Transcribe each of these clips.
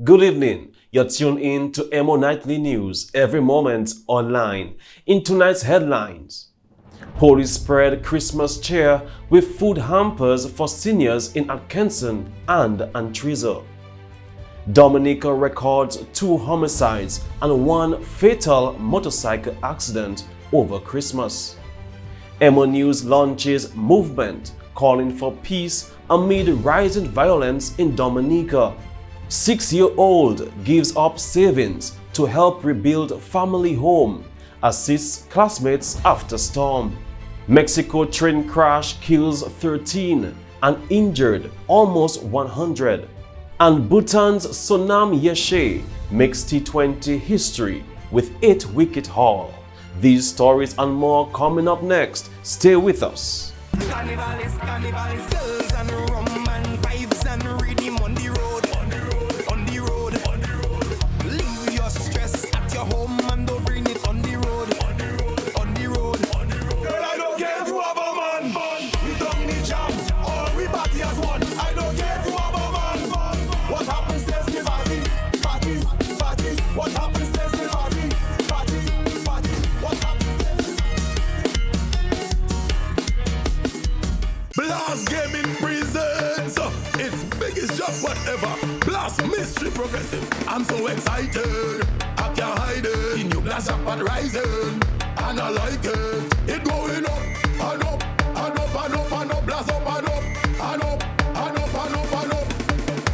Good evening. You're tuned in to Emo Nightly News, every moment online. In tonight's headlines, police spread Christmas cheer with food hampers for seniors in Atkinson and Antrizzo. Dominica records 2 homicides and 1 fatal motorcycle accident over Christmas. EmoNews launches movement calling for peace amid rising violence in Dominica. 6-year-old gives up savings to help rebuild family home, assists classmates after storm. Mexico train crash kills 13 and injured almost 100. And Bhutan's Sonam Yeshe makes T20 history with 8-wicket haul. These stories and more coming up next. Stay with us. Carnivalist, girls and rum and vibes and rhythm on the road. Leave your stress at your home and don't bring it on the road. Girl, I don't care if you have a man. We don't need jams or we party as one. I don't care if you have a man. What happens stays the party. What happens stays the party. What happens stays the Blast Gaming presents its biggest job whatever. Blast Mystery Progressive. I'm so excited, I can't hide it. In your blast up and rising, and I like it. It going up and up and up and up and up. Blast up and up and up and up and up and up.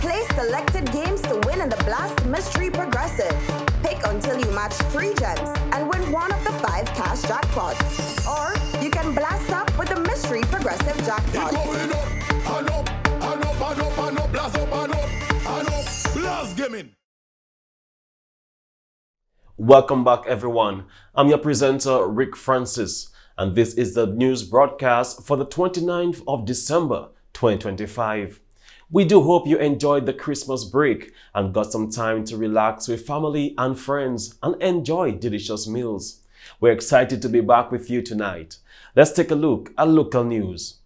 Play selected games to win in the Blast Mystery Progressive. Pick until you match 3 gems and win one of the 5 cash jackpots. Or you can blast up with the Mystery Progressive jackpot. It going up and up and up and up and up. Blast up and up and up. Blast Gaming. Welcome back, everyone. I'm your presenter, Rick Francis, and this is the news broadcast for the 29th of December, 2025. We do hope you enjoyed the Christmas break and got some time to relax with family and friends and enjoy delicious meals. We're excited to be back with you tonight. Let's take a look at local news.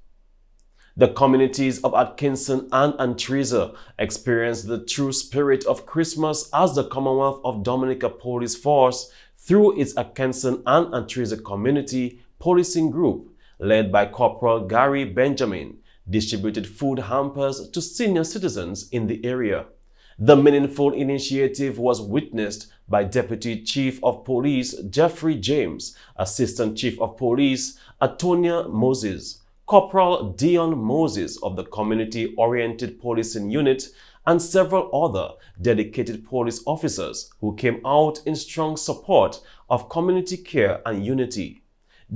The communities of Atkinson and Antrizzo experienced the true spirit of Christmas as the Commonwealth of Dominica Police Force, through its Atkinson and Antrizzo Community Policing Group, led by Corporal Gary Benjamin, distributed food hampers to senior citizens in the area. The meaningful initiative was witnessed by Deputy Chief of Police Jeffrey James, Assistant Chief of Police Atonia Moses, Corporal Dion Moses of the Community Oriented Policing Unit, and several other dedicated police officers who came out in strong support of community care and unity.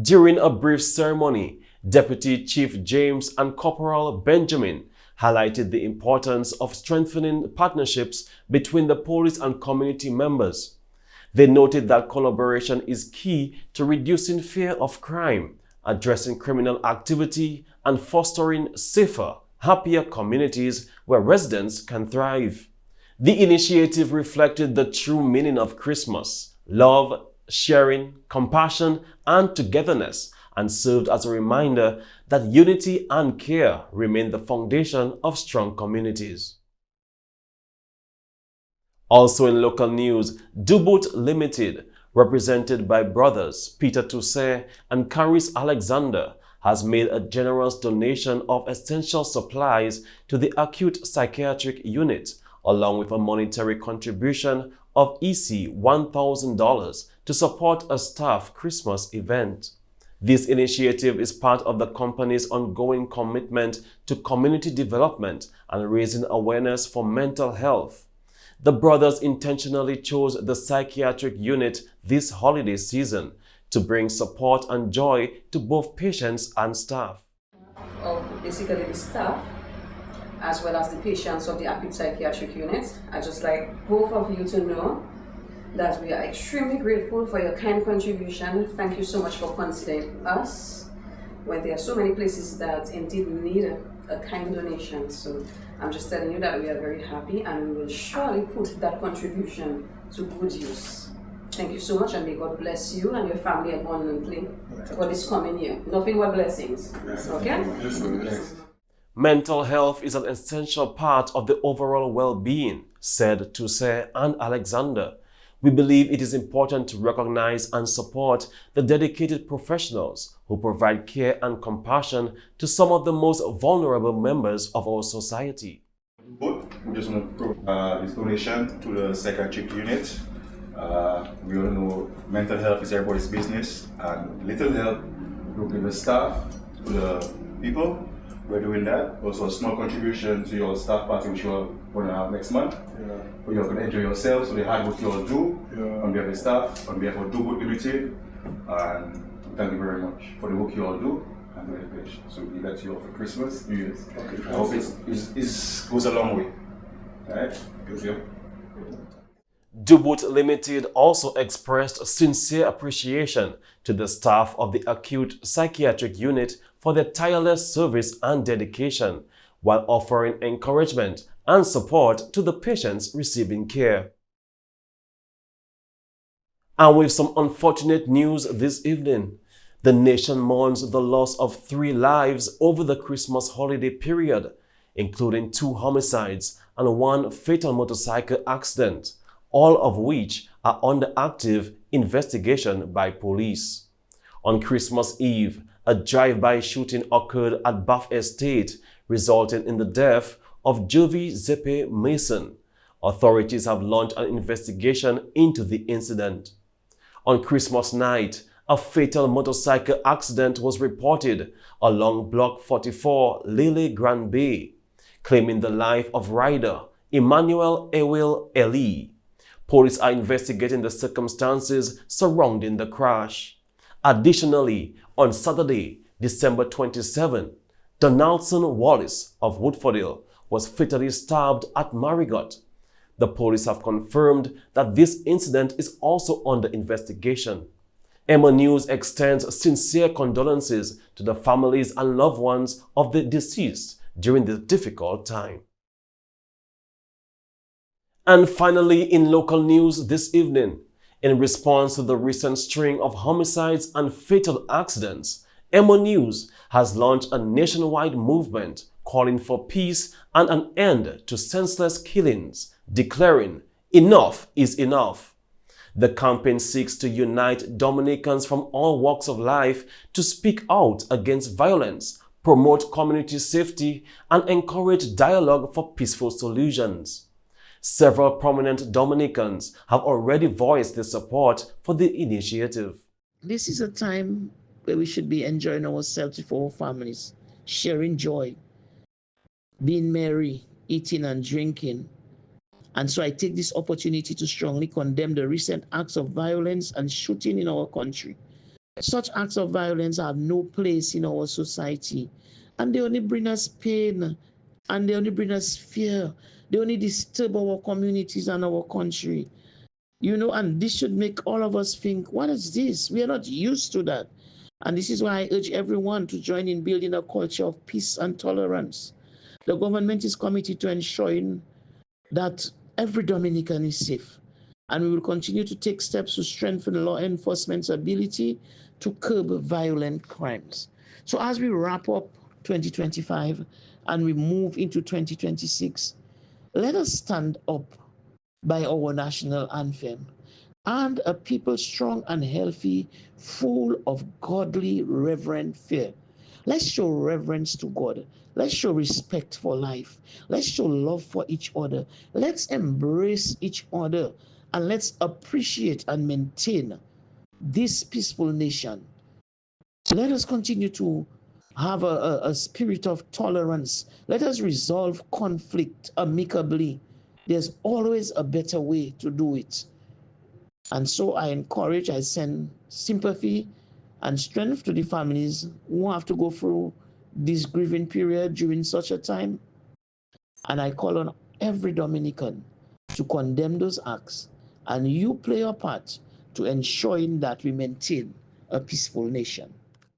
During a brief ceremony, Deputy Chief James and Corporal Benjamin highlighted the importance of strengthening partnerships between the police and community members. They noted that collaboration is key to reducing fear of crime, addressing criminal activity, and fostering safer, happier communities where residents can thrive. The initiative reflected the true meaning of Christmas: love, sharing, compassion, and togetherness, and served as a reminder that unity and care remain the foundation of strong communities. Also in local news, Dubut Limited, represented by brothers Peter Toussaint and Caris Alexander, has made a generous donation of essential supplies to the acute psychiatric unit, along with a monetary contribution of $1,000 to support a staff Christmas event. This initiative is part of the company's ongoing commitment to community development and raising awareness for mental health. The brothers intentionally chose the psychiatric unit this holiday season to bring support and joy to both patients and staff. Of basically the staff as well as the patients of the acute psychiatric unit. I'd just like both of you to know that we are extremely grateful for your kind contribution. Thank you so much for considering us when there are so many places that indeed need a kind donation. So I'm just telling you that we are very happy and we will surely put that contribution to good use. Thank you so much, and may God bless you and your family abundantly for this coming year. Nothing but blessings. Okay? Mental health is an essential part of the overall well-being, said Toussaint and Alexander. We believe it is important to recognize and support the dedicated professionals who provide care and compassion to some of the most vulnerable members of our society. But we just want to provide this donation to the psychiatric unit. We all know mental health is everybody's business, and little help will give the staff, to the people. We're doing that. Also a small contribution to your staff party which you're going to have next month. Where you're going to enjoy yourselves, so the hard work you all do on behalf of the staff, on behalf of Do Good Limited. And thank you very much for the work you all do and the dedication. So we let you all for Christmas, New Year's. Okay. I hope it goes a long way. Alright? Good for you. Dubut Limited also expressed sincere appreciation to the staff of the acute psychiatric unit for their tireless service and dedication, while offering encouragement and support to the patients receiving care. And with some unfortunate news this evening, the nation mourns the loss of 3 lives over the Christmas holiday period, including 2 homicides and 1 fatal motorcycle accident, all of which are under active investigation by police. On Christmas Eve, a drive-by shooting occurred at Bath Estate, resulting in the death of Jovi Zepe Mason. Authorities have launched an investigation into the incident. On Christmas night, a fatal motorcycle accident was reported along Block 44, Lele Grand Bay, claiming the life of rider Emmanuel Ewil Eli. Police are investigating the circumstances surrounding the crash. Additionally, on Saturday, December 27, Donaldson Wallace of Woodfordale was fatally stabbed at Marigot. The police have confirmed that this incident is also under investigation. EmoNews extends sincere condolences to the families and loved ones of the deceased during this difficult time. And finally, in local news this evening, in response to the recent string of homicides and fatal accidents, EmoNews has launched a nationwide movement calling for peace and an end to senseless killings, declaring, "Enough is enough." The campaign seeks to unite Dominicans from all walks of life to speak out against violence, promote community safety, and encourage dialogue for peaceful solutions. Several prominent Dominicans have already voiced their support for the initiative. This is a time where we should be enjoying ourselves with our families, sharing joy, being merry, eating and drinking. And so I take this opportunity to strongly condemn the recent acts of violence and shooting in our country. Such acts of violence have no place in our society, and they only bring us pain, and they only bring us fear. They only disturb our communities and our country. And this should make all of us think, what is this? We are not used to that. And this is why I urge everyone to join in building a culture of peace and tolerance. The government is committed to ensuring that every Dominican is safe. And we will continue to take steps to strengthen law enforcement's ability to curb violent crimes. So as we wrap up 2025 and we move into 2026, let us stand up by our national anthem and a people strong and healthy, full of godly, reverent fear. Let's show reverence to God. Let's show respect for life. Let's show love for each other. Let's embrace each other, and let's appreciate and maintain this peaceful nation. Let us continue to have a spirit of tolerance. Let us resolve conflict amicably. There's always a better way to do it. And so I send sympathy and strength to the families who have to go through this grieving period during such a time. And I call on every Dominican to condemn those acts, and you play your part to ensuring that we maintain a peaceful nation.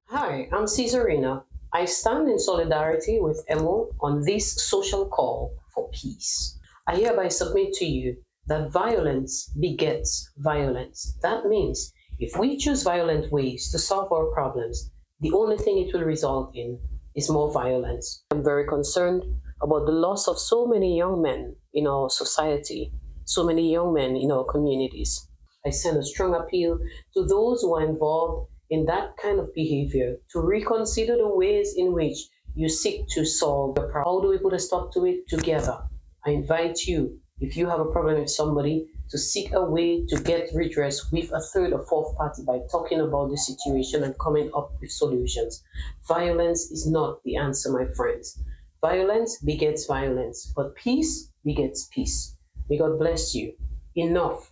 Hi, I'm Cesarina. I stand in solidarity with Emo on this social call for peace. I hereby submit to you that violence begets violence. That means if we choose violent ways to solve our problems, the only thing it will result in is more violence. I'm very concerned about the loss of so many young men in our society, so many young men in our communities. I send a strong appeal to those who are involved in that kind of behavior to reconsider the ways in which you seek to solve the problem. How do we put a stop to it? Together. I invite you, if you have a problem with somebody, to seek a way to get redress with a third or fourth party by talking about the situation and coming up with solutions. Violence is not the answer, my friends. Violence begets violence, but peace begets peace. May God bless you. Enough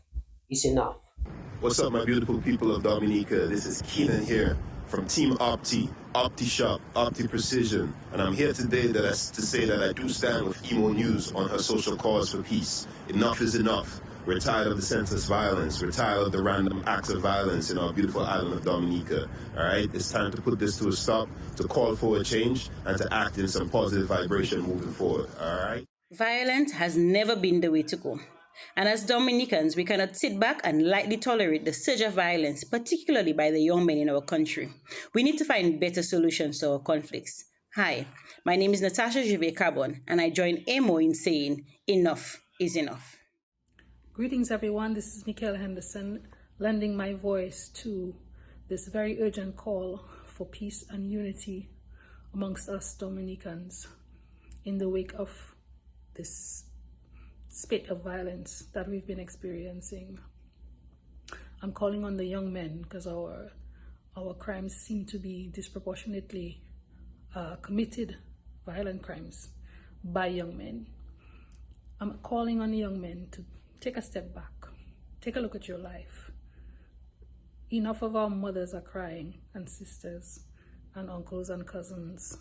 is enough. What's up, my beautiful people of Dominica? This is Keenan here from Team Opti, Opti Shop, Opti Precision. And I'm here today to say that I do stand with EmoNews on her social cause for peace. Enough is enough. We're tired of the senseless violence. We're tired of the random acts of violence in our beautiful island of Dominica. All right? It's time to put this to a stop, to call for a change, and to act in some positive vibration moving forward. All right? Violence has never been the way to go. And as Dominicans, we cannot sit back and lightly tolerate the surge of violence, particularly by the young men in our country. We need to find better solutions to our conflicts. Hi, my name is Natasha Jive Carbon, and I join Emo in saying enough is enough. Greetings, everyone. This is Michael Henderson, lending my voice to this very urgent call for peace and unity amongst us Dominicans in the wake of this spate of violence that we've been experiencing. I'm calling on the young men because our crimes seem to be disproportionately committed, violent crimes by young men. I'm calling on the young men to take a step back, take a look at your life. Enough of our mothers are crying, and sisters and uncles and cousins.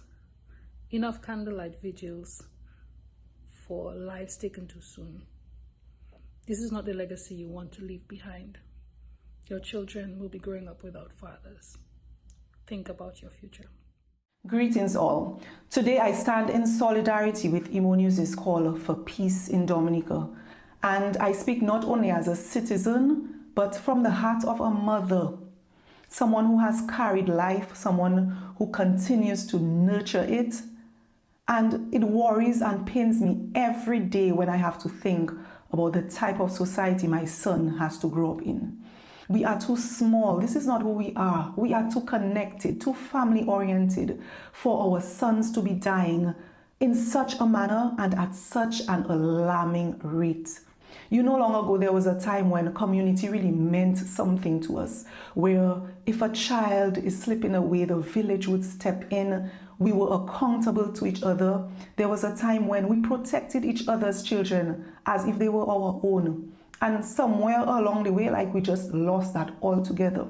Enough candlelight vigils for lives taken too soon. This is not the legacy you want to leave behind. Your children will be growing up without fathers. Think about your future. Greetings all. Today I stand in solidarity with EmoNews' call for peace in Dominica. And I speak not only as a citizen, but from the heart of a mother. Someone who has carried life, someone who continues to nurture it. And it worries and pains me every day when I have to think about the type of society my son has to grow up in. We are too small. This is not who we are. We are too connected, too family-oriented for our sons to be dying in such a manner and at such an alarming rate. You know, long ago, there was a time when community really meant something to us, where if a child is slipping away, the village would step in. We were accountable to each other. There was a time when we protected each other's children as if they were our own. And somewhere along the way, like, we just lost that altogether.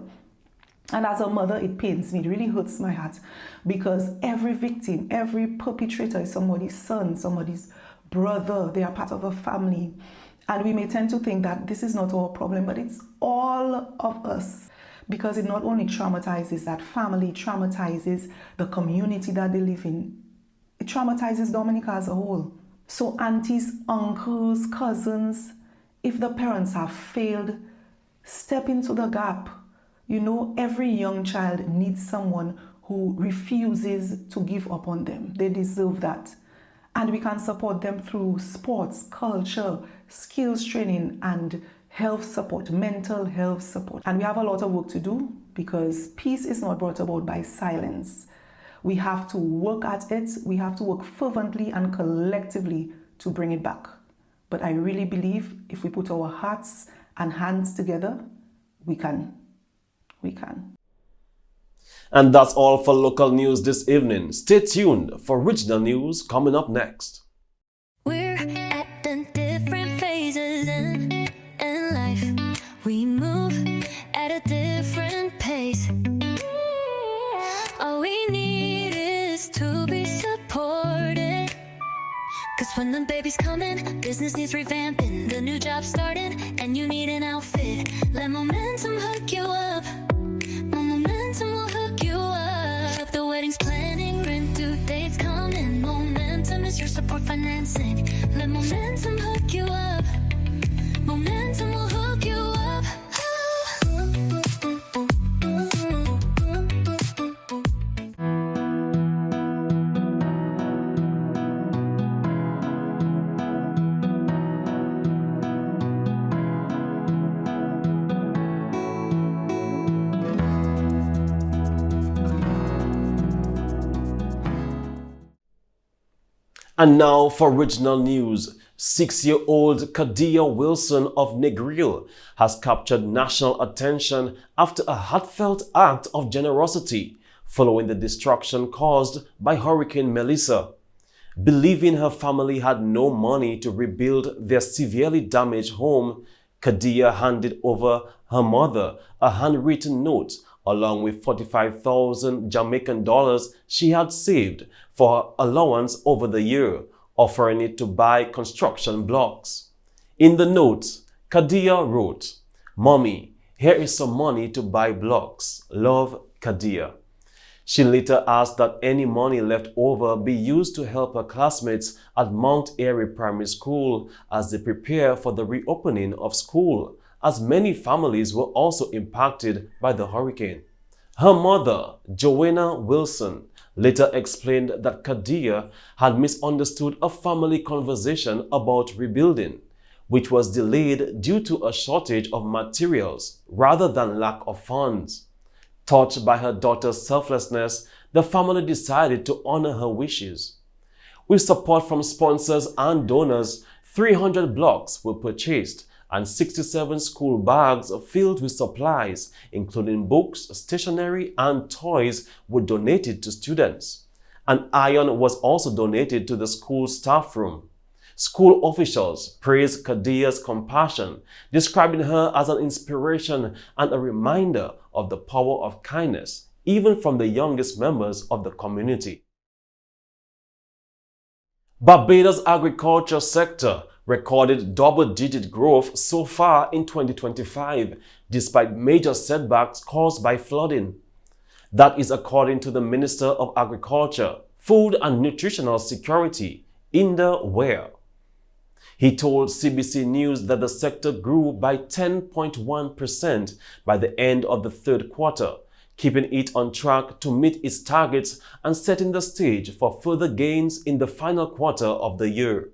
And as a mother, it pains me. It really hurts my heart because every victim, every perpetrator is somebody's son, somebody's brother. They are part of a family. And we may tend to think that this is not our problem, but it's all of us, because it not only traumatizes that family, traumatizes the community that they live in, it traumatizes Dominica as a whole. So aunties, uncles, cousins, if the parents have failed, step into the gap. You know, every young child needs someone who refuses to give up on them. They deserve that. And we can support them through sports, culture, skills training, and health support, mental health support. And we have a lot of work to do because peace is not brought about by silence. We have to work at it. We have to work fervently and collectively to bring it back. But I really believe if we put our hearts and hands together, we can. We can. And that's all for local news this evening. Stay tuned for regional news coming up next. We're at the different phases in life. We move at a different pace. All we need is to be supported. Cause when the baby's coming, business needs revamping, the new job starting, and you need an outfit. Let momentum hook you up. Momentum will hook you up. The wedding's planning, rent due dates coming. Momentum is your support financing. Let momentum hook you up. Momentum will hook you up. And now for regional news. 6-year-old Kadia Wilson of Negril has captured national attention after a heartfelt act of generosity following the destruction caused by Hurricane Melissa. Believing her family had no money to rebuild their severely damaged home, Kadia handed over her mother a handwritten note along with 45,000 Jamaican dollars she had saved for her allowance over the year, offering it to buy construction blocks. In the note, Kadia wrote, "Mommy, here is some money to buy blocks. Love, Kadia." She later asked that any money left over be used to help her classmates at Mount Airy Primary School as they prepare for the reopening of school, as many families were also impacted by the hurricane. Her mother, Joanna Wilson, later explained that Kadia had misunderstood a family conversation about rebuilding, which was delayed due to a shortage of materials rather than lack of funds. Touched by her daughter's selflessness, the family decided to honor her wishes. With support from sponsors and donors, 300 blocks were purchased and 67 school bags filled with supplies, including books, stationery, and toys, were donated to students. An iron was also donated to the school staff room. School officials praised Kadia's compassion, describing her as an inspiration and a reminder of the power of kindness, even from the youngest members of the community. Barbados' agriculture sector recorded double-digit growth so far in 2025, despite major setbacks caused by flooding. That is according to the Minister of Agriculture, Food and Nutritional Security, Inda Ware. He told CBC News that the sector grew by 10.1% by the end of the third quarter, keeping it on track to meet its targets and setting the stage for further gains in the final quarter of the year.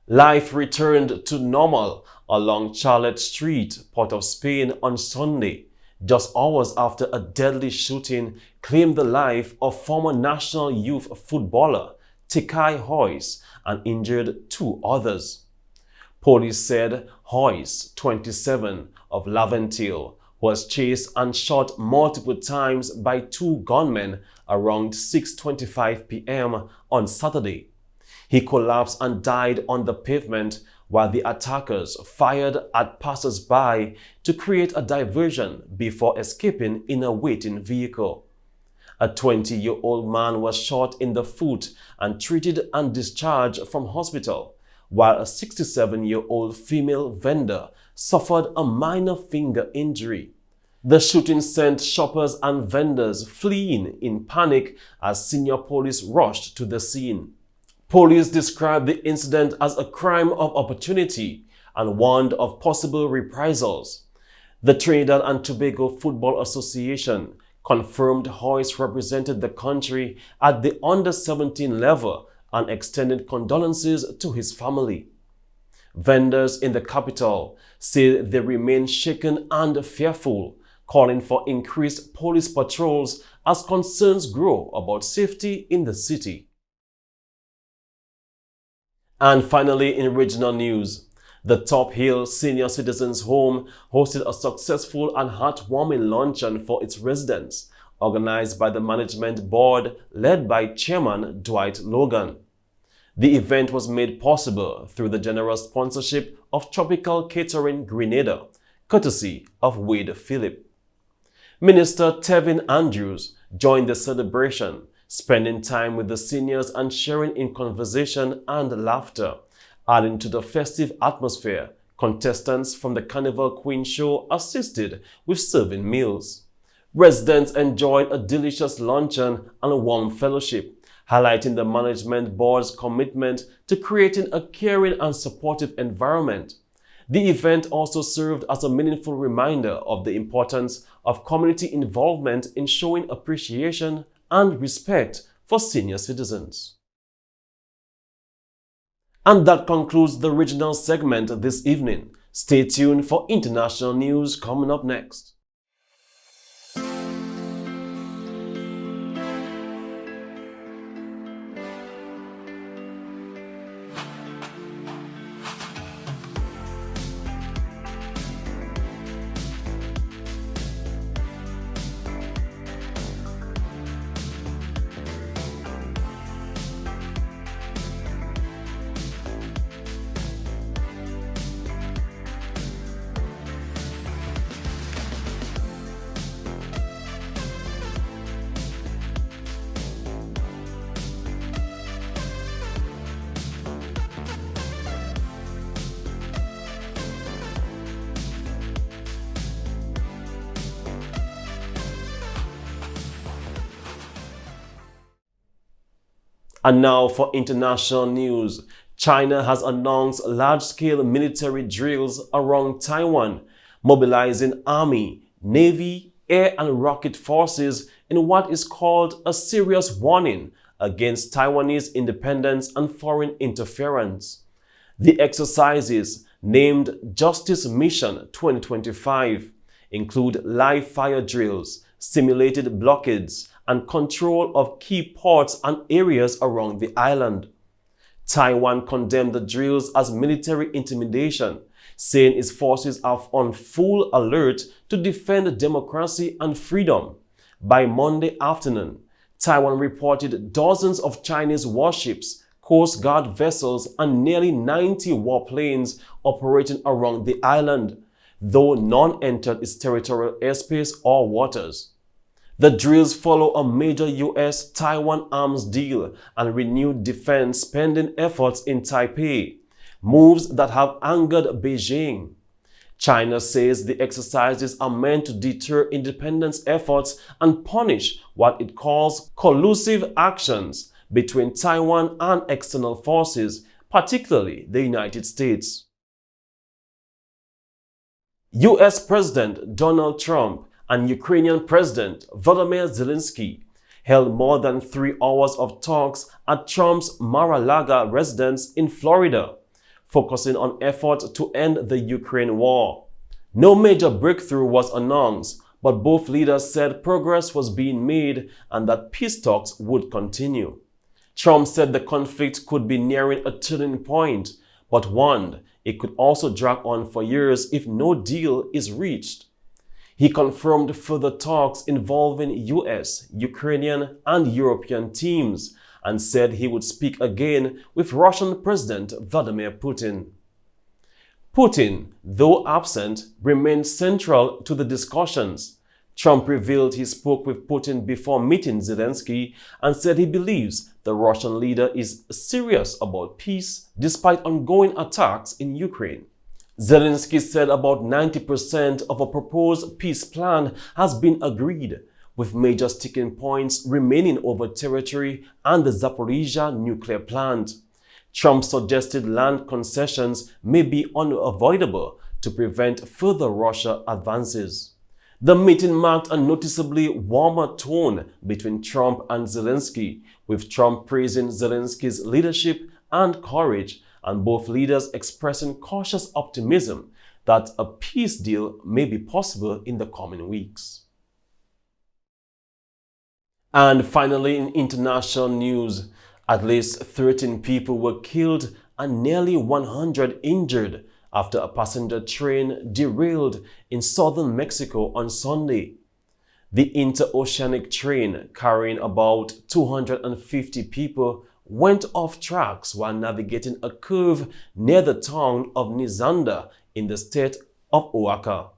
Life returned to normal along Charlotte Street, Port of Spain on Sunday, just hours after a deadly shooting claimed the life of former national youth footballer Tikai Hoyce and injured two others. Police said Hoyce, 27, of Laventille, was chased and shot multiple times by two gunmen around 6:25 p.m. on Saturday. He collapsed and died on the pavement while the attackers fired at passers-by to create a diversion before escaping in a waiting vehicle. A 20-year-old man was shot in the foot and treated and discharged from hospital, while a 67-year-old female vendor suffered a minor finger injury. The shooting sent shoppers and vendors fleeing in panic as senior police rushed to the scene. Police described the incident as a crime of opportunity and warned of possible reprisals. The Trinidad and Tobago Football Association confirmed Hoyce represented the country at the under-17 level and extended condolences to his family. Vendors in the capital say they remain shaken and fearful, calling for increased police patrols as concerns grow about safety in the city. And finally, in regional news, the Top Hill Senior Citizens Home hosted a successful and heartwarming luncheon for its residents, organized by the management board led by Chairman Dwight Logan. The event was made possible through the generous sponsorship of Tropical Catering Grenada, courtesy of Wade Phillip. Minister Tevin Andrews joined the celebration, spending time with the seniors and sharing in conversation and laughter. Adding to the festive atmosphere, contestants from the Carnival Queen show assisted with serving meals. Residents enjoyed a delicious luncheon and a warm fellowship, highlighting the management board's commitment to creating a caring and supportive environment. The event also served as a meaningful reminder of the importance of community involvement in showing appreciation and respect for senior citizens. And that concludes the regional segment this evening. Stay tuned for international news coming up next. And now for international news. China has announced large-scale military drills around Taiwan, mobilizing army, navy, air and rocket forces in what is called a serious warning against Taiwanese independence and foreign interference. The exercises, named Justice Mission 2025, include live fire drills, simulated blockades, and control of key ports and areas around the island. Taiwan condemned the drills as military intimidation, saying its forces are on full alert to defend democracy and freedom. By Monday afternoon, Taiwan reported dozens of Chinese warships, Coast Guard vessels, and nearly 90 warplanes operating around the island, though none entered its territorial airspace or waters. The drills follow a major US-Taiwan arms deal and renewed defense spending efforts in Taipei, moves that have angered Beijing. China says the exercises are meant to deter independence efforts and punish what it calls collusive actions between Taiwan and external forces, particularly the United States. US President Donald Trump and Ukrainian President Volodymyr Zelensky held more than 3 hours of talks at Trump's Mar-a-Lago residence in Florida, focusing on efforts to end the Ukraine war. No major breakthrough was announced, but both leaders said progress was being made and that peace talks would continue. Trump said the conflict could be nearing a turning point, but warned it could also drag on for years if no deal is reached. He confirmed further talks involving US, Ukrainian, and European teams and said he would speak again with Russian President Vladimir Putin. Putin, though absent, remained central to the discussions. Trump revealed he spoke with Putin before meeting Zelensky and said he believes the Russian leader is serious about peace despite ongoing attacks in Ukraine. Zelensky said about 90% of a proposed peace plan has been agreed, with major sticking points remaining over territory and the Zaporizhzhia nuclear plant. Trump suggested land concessions may be unavoidable to prevent further Russia advances. The meeting marked a noticeably warmer tone between Trump and Zelensky, with Trump praising Zelensky's leadership and courage, and both leaders expressing cautious optimism that a peace deal may be possible in the coming weeks. And finally, in international news, at least 13 people were killed and nearly 100 injured after a passenger train derailed in southern Mexico on Sunday. The interoceanic train, carrying about 250 people, went off tracks while navigating a curve near the town of Nizanda in the state of Oaxaca.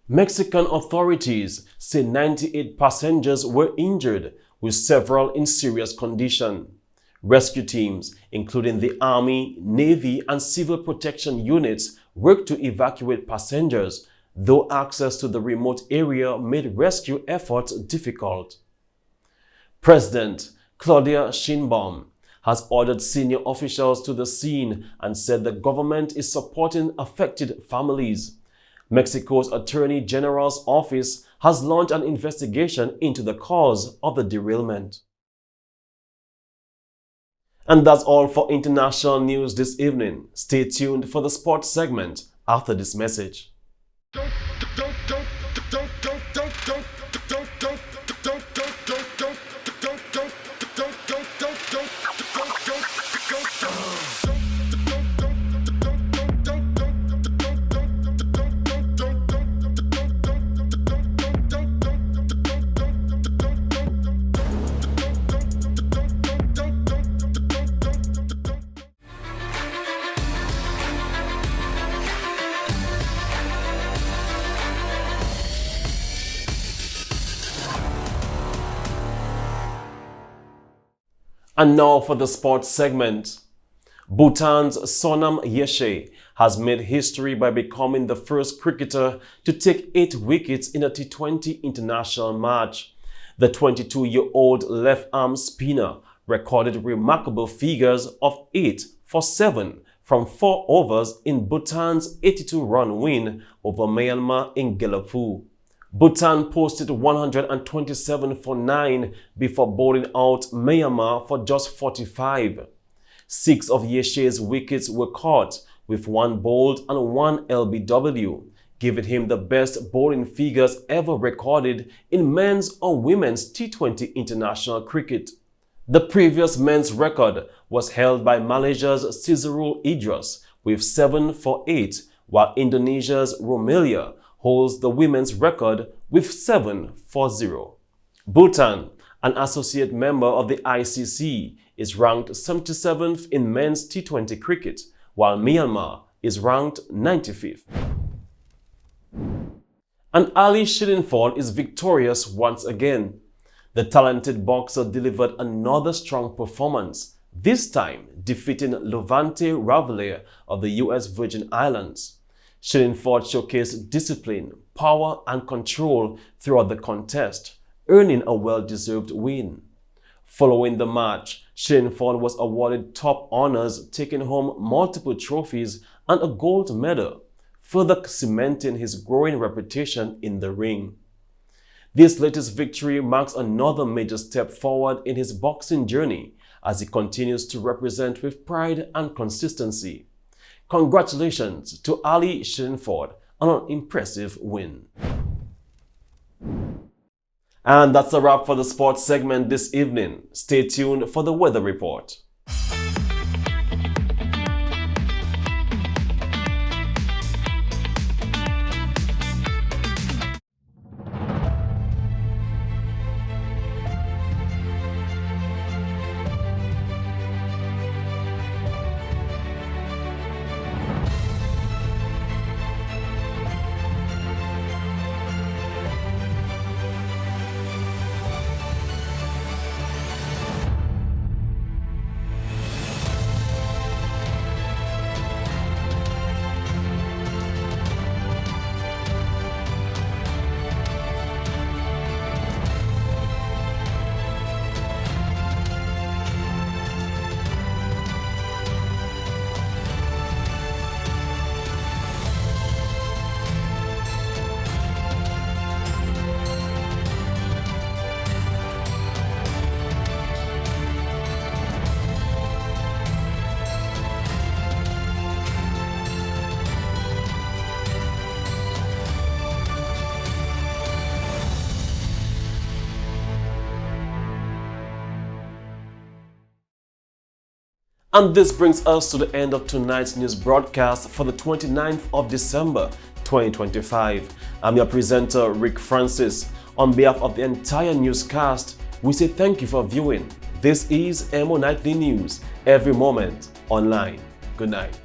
Mexican authorities say 98 passengers were injured, with several in serious condition. Rescue teams, including the Army, Navy, and Civil Protection units, worked to evacuate passengers, though access to the remote area made rescue efforts difficult. President Claudia Sheinbaum has ordered senior officials to the scene and said the government is supporting affected families. Mexico's Attorney General's office has launched an investigation into the cause of the derailment. And that's all for international news this evening. Stay tuned for the sports segment after this message. And now for the sports segment. Bhutan's Sonam Yeshe has made history by becoming the first cricketer to take 8 wickets in a T20 international match. The 22-year-old left-arm spinner recorded remarkable figures of 8 for 7 from 4 overs in Bhutan's 82-run win over Myanmar in Gelapur. Bhutan posted 127 for 9 before bowling out Myanmar for just 45. 6 of Yeshe's wickets were caught, with 1 bowled and 1 LBW, giving him the best bowling figures ever recorded in men's or women's T20 international cricket. The previous men's record was held by Malaysia's Cizerul Idrus with 7 for 8, while Indonesia's Romelia holds the women's record with 7 for 0. Bhutan, an associate member of the ICC, is ranked 77th in men's T20 cricket, while Myanmar is ranked 95th. And Ali Shillingford is victorious once again. The talented boxer delivered another strong performance, this time defeating Levante Ravele of the US Virgin Islands. Shillingford showcased discipline, power, and control throughout the contest, earning a well-deserved win. Following the match, Shillingford was awarded top honors, taking home multiple trophies and a gold medal, further cementing his growing reputation in the ring. This latest victory marks another major step forward in his boxing journey as he continues to represent with pride and consistency. Congratulations to Ali Shillingford on an impressive win. And that's a wrap for the sports segment this evening. Stay tuned for the weather report. And this brings us to the end of tonight's news broadcast for the 29th of December 2025. I'm your presenter, Rick Francis. On behalf of the entire newscast, we say thank you for viewing. This is Emo Nightly News, every moment online. Good night.